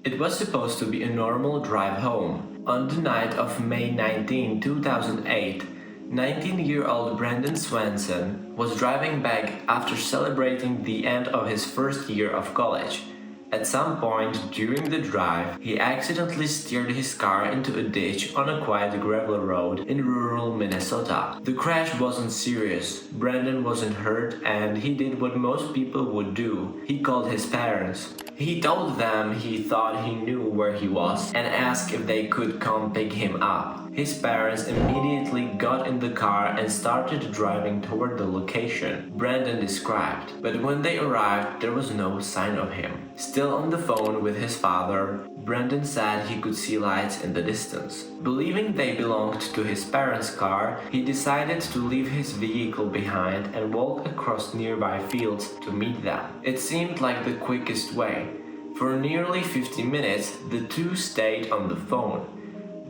It was supposed to be a normal drive home. On the night of May 19, 2008, 19-year-old Brandon Swanson was driving back after celebrating the end of his first year of college. At some point during the drive, he accidentally steered his car into a ditch on a quiet gravel road in rural Minnesota. The crash wasn't serious, Brandon wasn't hurt, and he did what most people would do. He called his parents. He told them he thought he knew where he was and asked if they could come pick him up. His parents immediately got in the car and started driving toward the location Brandon described. But when they arrived, there was no sign of him. Still on the phone with his father, Brandon said he could see lights in the distance. Believing they belonged to his parents' car, he decided to leave his vehicle behind and walk across nearby fields to meet them. It seemed like the quickest way. For nearly 50 minutes, the two stayed on the phone.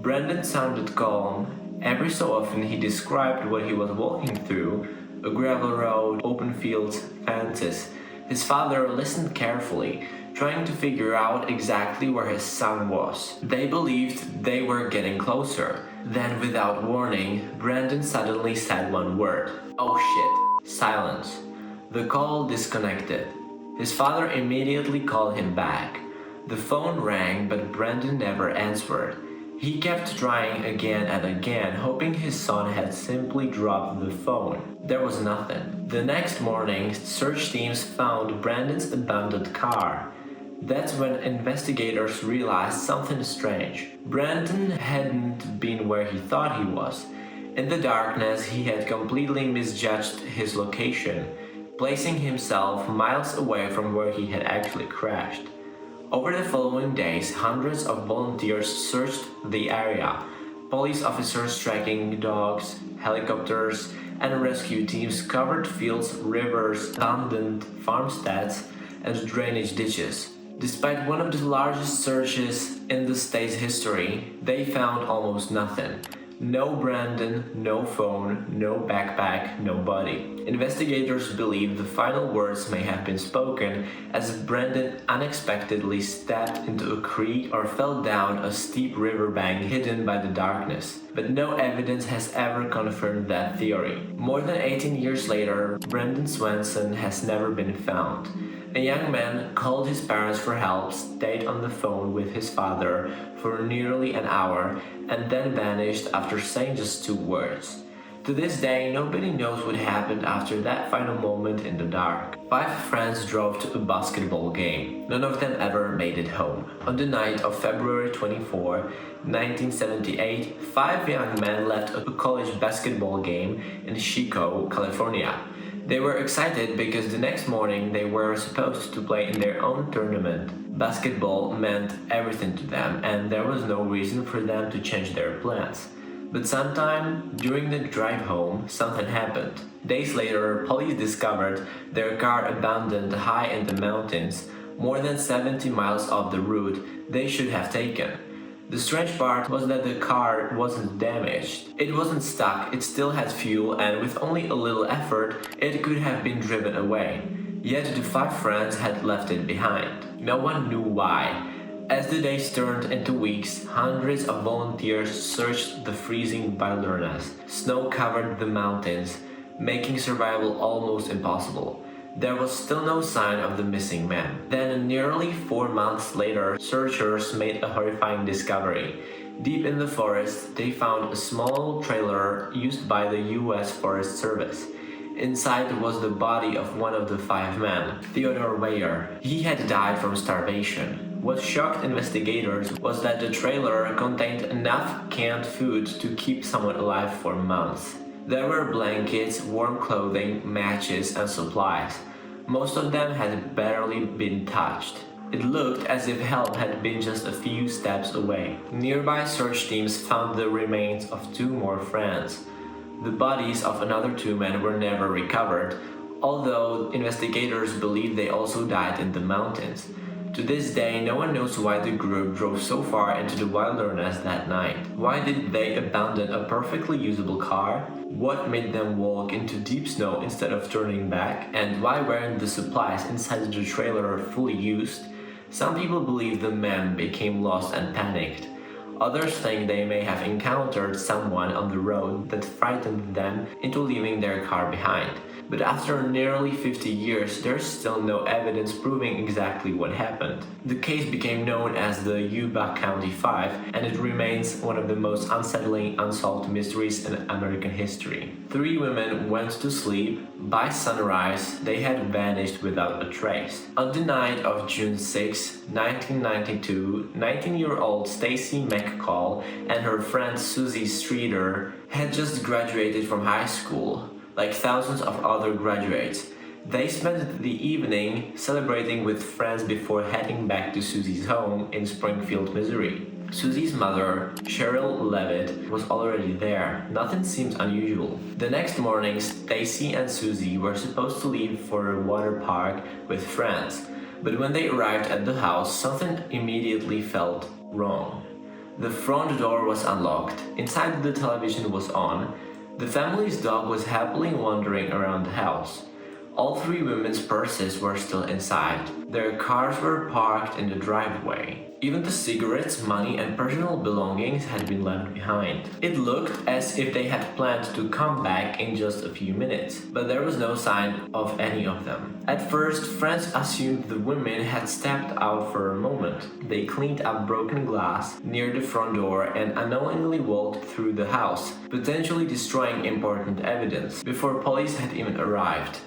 Brandon sounded calm. Every so often he described what he was walking through: a gravel road, open fields, fences. His father listened carefully, trying to figure out exactly where his son was. They believed they were getting closer. Then, without warning, Brandon suddenly said one word. "Oh shit." Silence. The call disconnected. His father immediately called him back. The phone rang, but Brandon never answered. He kept trying again and again, hoping his son had simply dropped the phone. There was nothing. The next morning, search teams found Brandon's abandoned car. That's when investigators realized something strange. Brandon hadn't been where he thought he was. In the darkness, he had completely misjudged his location, placing himself miles away from where he had actually crashed. Over the following days, hundreds of volunteers searched the area. Police officers tracking dogs, helicopters, and rescue teams covered fields, rivers, abandoned farmsteads, and drainage ditches. Despite one of the largest searches in the state's history, they found almost nothing. No Brandon, no phone, no backpack, no body. Investigators believe the final words may have been spoken as Brandon unexpectedly stepped into a creek or fell down a steep riverbank hidden by the darkness. But no evidence has ever confirmed that theory. More than 18 years later, Brandon Swanson has never been found. A young man called his parents for help, stayed on the phone with his father for nearly an hour, and then vanished after saying just two words. To this day, nobody knows what happened after that final moment in the dark. 5 friends drove to a basketball game. None of them ever made it home. On the night of February 24, 1978, 5 young men left a college basketball game in Chico, California. They were excited because the next morning they were supposed to play in their own tournament. Basketball meant everything to them, and there was no reason for them to change their plans. But sometime during the drive home, something happened. Days later, police discovered their car abandoned high in the mountains, more than 70 miles off the route they should have taken. The strange part was that the car wasn't damaged. It wasn't stuck, it still had fuel, and with only a little effort, it could have been driven away. Yet the 5 friends had left it behind. No one knew why. As the days turned into weeks, hundreds of volunteers searched the freezing wilderness. Snow covered the mountains, making survival almost impossible. There was still no sign of the missing man. Then, nearly 4 months later, searchers made a horrifying discovery. Deep in the forest, they found a small trailer used by the U.S. Forest Service. Inside was the body of one of the 5 men, Theodore Weyer. He had died from starvation. What shocked investigators was that the trailer contained enough canned food to keep someone alive for months. There were blankets, warm clothing, matches, and supplies. Most of them had barely been touched. It looked as if help had been just a few steps away. Nearby search teams found the remains of 2 more friends. The bodies of another 2 men were never recovered, although investigators believe they also died in the mountains. To this day, no one knows why the group drove so far into the wilderness that night. Why did they abandon a perfectly usable car? What made them walk into deep snow instead of turning back? And why weren't the supplies inside the trailer fully used? Some people believe the men became lost and panicked. Others think they may have encountered someone on the road that frightened them into leaving their car behind. But after nearly 50 years, there's still no evidence proving exactly what happened. The case became known as the Yuba County Five, and it remains one of the most unsettling unsolved mysteries in American history. 3 women went to sleep. By sunrise, they had vanished without a trace. On the night of June 6, 1992, 19-year-old Stacy McCall and her friend Susie Streeter had just graduated from high school. Like thousands of other graduates, they spent the evening celebrating with friends before heading back to Susie's home in Springfield, Missouri. Susie's mother, Cheryl Levitt, was already there. Nothing seemed unusual. The next morning, Stacy and Susie were supposed to leave for a water park with friends, but when they arrived at the house, something immediately felt wrong. The front door was unlocked. Inside, the television was on. The family's dog was happily wandering around the house. All 3 women's purses were still inside. Their cars were parked in the driveway. Even the cigarettes, money, and personal belongings had been left behind. It looked as if they had planned to come back in just a few minutes, but there was no sign of any of them. At first, friends assumed the women had stepped out for a moment. They cleaned up broken glass near the front door and unknowingly walked through the house, potentially destroying important evidence before police had even arrived.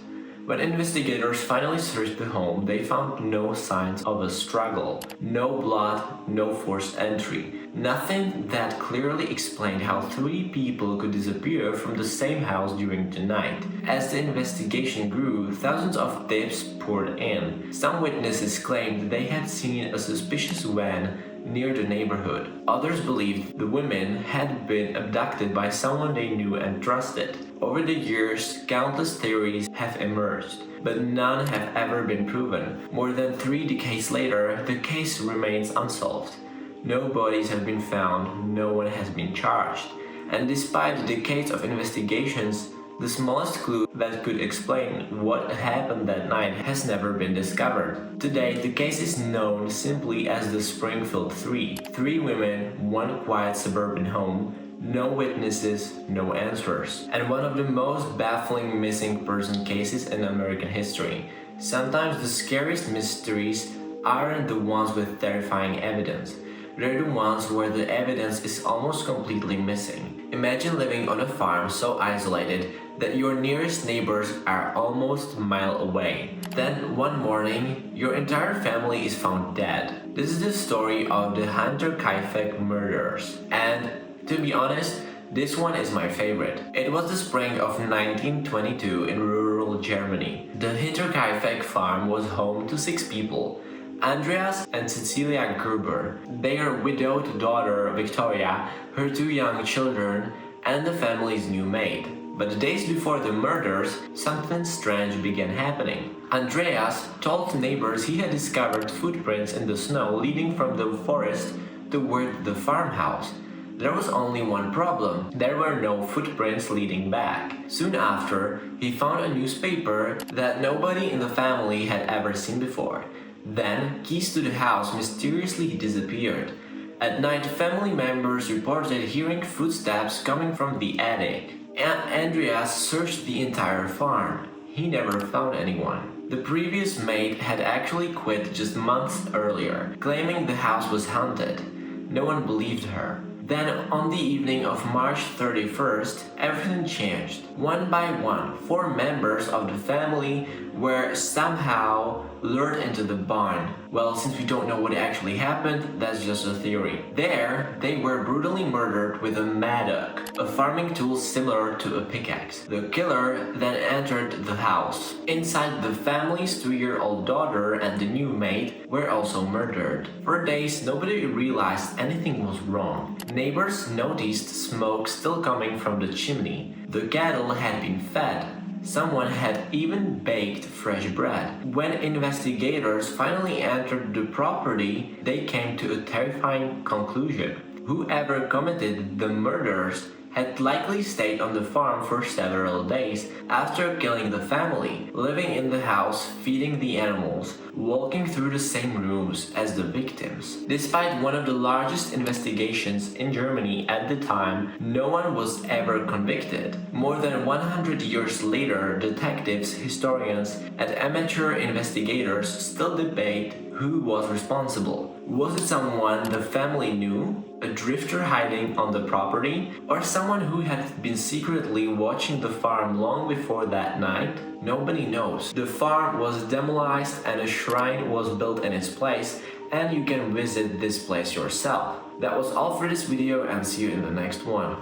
When investigators finally searched the home, they found no signs of a struggle, no blood, no forced entry, nothing that clearly explained how 3 people could disappear from the same house during the night. As the investigation grew, thousands of tips poured in. Some witnesses claimed they had seen a suspicious van near the neighborhood. Others believed the women had been abducted by someone they knew and trusted. Over the years, countless theories have emerged, but none have ever been proven. More than 3 decades later, the case remains unsolved. No bodies have been found, no one has been charged, and despite decades of investigations, the smallest clue that could explain what happened that night has never been discovered. Today, the case is known simply as the Springfield Three. 3 women, 1 quiet suburban home, no witnesses, no answers. And one of the most baffling missing person cases in American history. Sometimes the scariest mysteries aren't the ones with terrifying evidence. They're the ones where the evidence is almost completely missing. Imagine living on a farm so isolated that your nearest neighbors are almost a mile away. Then one morning, your entire family is found dead. This is the story of the Hunter Kaifek murders. And to be honest, this one is my favorite. It was the spring of 1922 in rural Germany. The Hinterkaifeck farm was home to 6 people. Andreas and Cecilia Gruber, their widowed daughter Victoria, her 2 young children, and the family's new maid. But the days before the murders, something strange began happening. Andreas told neighbors he had discovered footprints in the snow leading from the forest toward the farmhouse. There was only one problem. There were no footprints leading back. Soon after, he found a newspaper that nobody in the family had ever seen before. Then, keys to the house mysteriously disappeared. At night, family members reported hearing footsteps coming from the attic. Andreas searched the entire farm. He never found anyone. The previous maid had actually quit just months earlier, claiming the house was haunted. No one believed her. Then, on the evening of March 31st, everything changed. One by one, 4 members of the family were somehow lured into the barn. Well, since we don't know what actually happened, that's just a theory. There, they were brutally murdered with a mattock, a farming tool similar to a pickaxe. The killer then entered the house. Inside, the family's 2-year-old daughter and the new maid were also murdered. For days, nobody realized anything was wrong. Neighbors noticed smoke still coming from the chimney. The cattle had been fed. Someone had even baked fresh bread. When investigators finally entered the property, they came to a terrifying conclusion. Whoever committed the murders had likely stayed on the farm for several days after killing the family, living in the house, feeding the animals, walking through the same rooms as the victims. Despite one of the largest investigations in Germany at the time, no one was ever convicted. More than 100 years later, detectives, historians, and amateur investigators still debate who was responsible. Was it someone the family knew, a drifter hiding on the property, or someone who had been secretly watching the farm long before that night? Nobody knows. The farm was demolished and a shrine was built in its place, and you can visit this place yourself. That was all for this video, and see you in the next one.